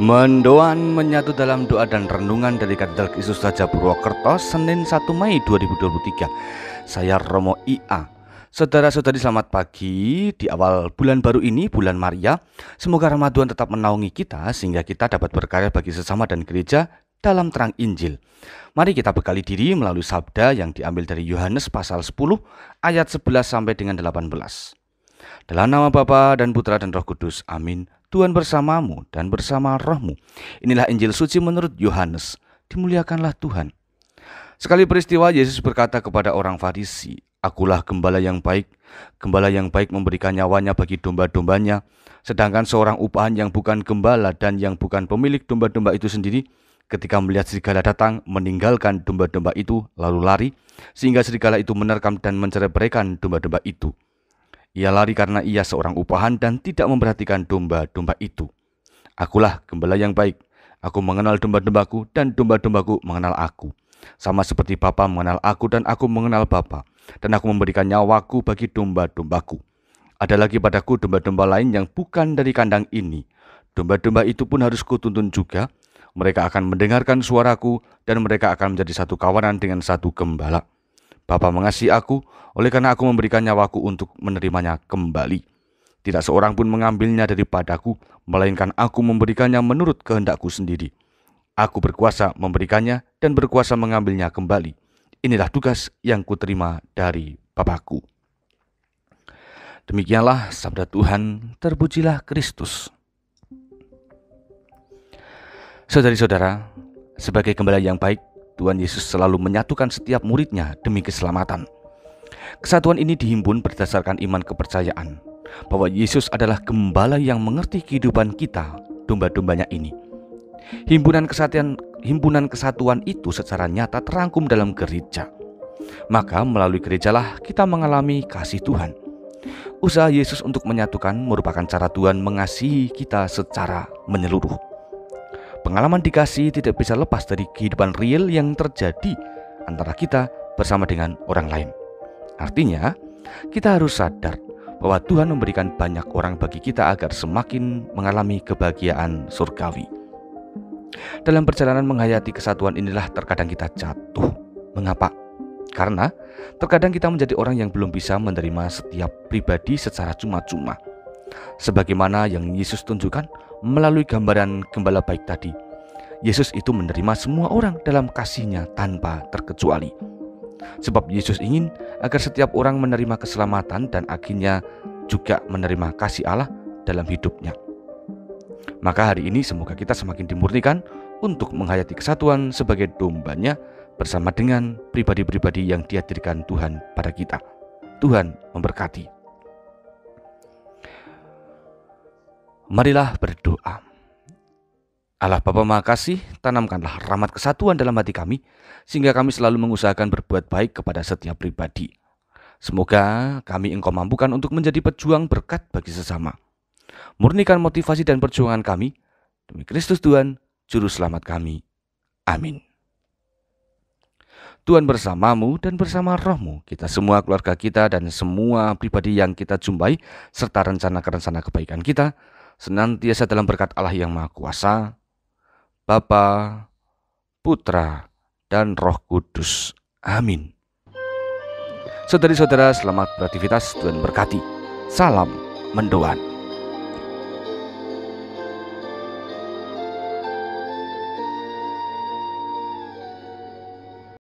Mendoan menyatu dalam doa dan renungan dari Katedral Kristus Raja Purwokerto, Senin 1 Mei 2023. Saya Romo IA. Saudara-saudari, selamat pagi di awal bulan baru ini, bulan Maria. Semoga Ramadan tetap menaungi kita sehingga kita dapat berkarya bagi sesama dan gereja dalam terang Injil. Mari kita bekali diri melalui sabda yang diambil dari Yohanes pasal 10 ayat 11 sampai dengan 18. Dalam nama Bapa dan Putra dan Roh Kudus. Amin. Tuhan bersamamu dan bersama rohmu. Inilah Injil suci menurut Yohanes. Dimuliakanlah Tuhan. Sekali peristiwa Yesus berkata kepada orang Farisi, "Akulah gembala yang baik. Gembala yang baik memberikan nyawanya bagi domba-dombanya. Sedangkan seorang upahan yang bukan gembala dan yang bukan pemilik domba-domba itu sendiri, ketika melihat serigala datang, meninggalkan domba-domba itu lalu lari, sehingga serigala itu menerkam dan mencerai-beraikan domba-domba itu. Ia lari karena ia seorang upahan dan tidak memperhatikan domba-domba itu. Akulah gembala yang baik. Aku mengenal domba-dombaku dan domba-dombaku mengenal aku. Sama seperti Bapa mengenal aku dan aku mengenal Bapa. Dan aku memberikan nyawaku bagi domba-dombaku. Ada lagi padaku domba-domba lain yang bukan dari kandang ini. Domba-domba itu pun harus kutuntun juga. Mereka akan mendengarkan suaraku dan mereka akan menjadi satu kawanan dengan satu gembala. Bapa mengasihi aku, oleh karena aku memberikan nyawaku untuk menerimanya kembali. Tidak seorang pun mengambilnya daripadaku, melainkan aku memberikannya menurut kehendakku sendiri. Aku berkuasa memberikannya dan berkuasa mengambilnya kembali. Inilah tugas yang kuterima dari Bapakku." Demikianlah sabda Tuhan, terpujilah Kristus. Saudari-saudara, sebagai gembala yang baik, Tuhan Yesus selalu menyatukan setiap muridnya demi keselamatan. Kesatuan ini dihimpun berdasarkan iman kepercayaan bahwa Yesus adalah gembala yang mengerti kehidupan kita, domba-dombanya ini. Himpunan kesatuan itu secara nyata terangkum dalam gereja. Maka melalui gerejalah kita mengalami kasih Tuhan. Usaha Yesus untuk menyatukan merupakan cara Tuhan mengasihi kita secara menyeluruh. Pengalaman dikasih tidak bisa lepas dari kehidupan real yang terjadi antara kita bersama dengan orang lain. Artinya, kita harus sadar bahwa Tuhan memberikan banyak orang bagi kita agar semakin mengalami kebahagiaan surgawi. Dalam perjalanan menghayati kesatuan inilah terkadang kita jatuh. Mengapa? Karena terkadang kita menjadi orang yang belum bisa menerima setiap pribadi secara cuma-cuma. Sebagaimana yang Yesus tunjukkan melalui gambaran gembala baik tadi, Yesus itu menerima semua orang dalam kasih-Nya tanpa terkecuali. Sebab Yesus ingin agar setiap orang menerima keselamatan dan akhirnya juga menerima kasih Allah dalam hidupnya. Maka hari ini semoga kita semakin dimurnikan untuk menghayati kesatuan sebagai dombanya bersama dengan pribadi-pribadi yang dihadirkan Tuhan pada kita. Tuhan memberkati. Marilah berdoa. Allah Bapa Maha Kasih, tanamkanlah rahmat kesatuan dalam hati kami, sehingga kami selalu mengusahakan berbuat baik kepada setiap pribadi. Semoga kami Engkau mampukan untuk menjadi pejuang berkat bagi sesama. Murnikan motivasi dan perjuangan kami, demi Kristus Tuhan, Juru Selamat kami. Amin. Tuhan bersamamu dan bersama rohmu, kita semua, keluarga kita, dan semua pribadi yang kita jumpai, serta rencana kebaikan kita, senantiasa dalam berkat Allah yang Maha Kuasa, Bapa, Putra, dan Roh Kudus. Amin. Saudari-saudara, selamat beraktivitas, Tuhan berkati. Salam mendoan.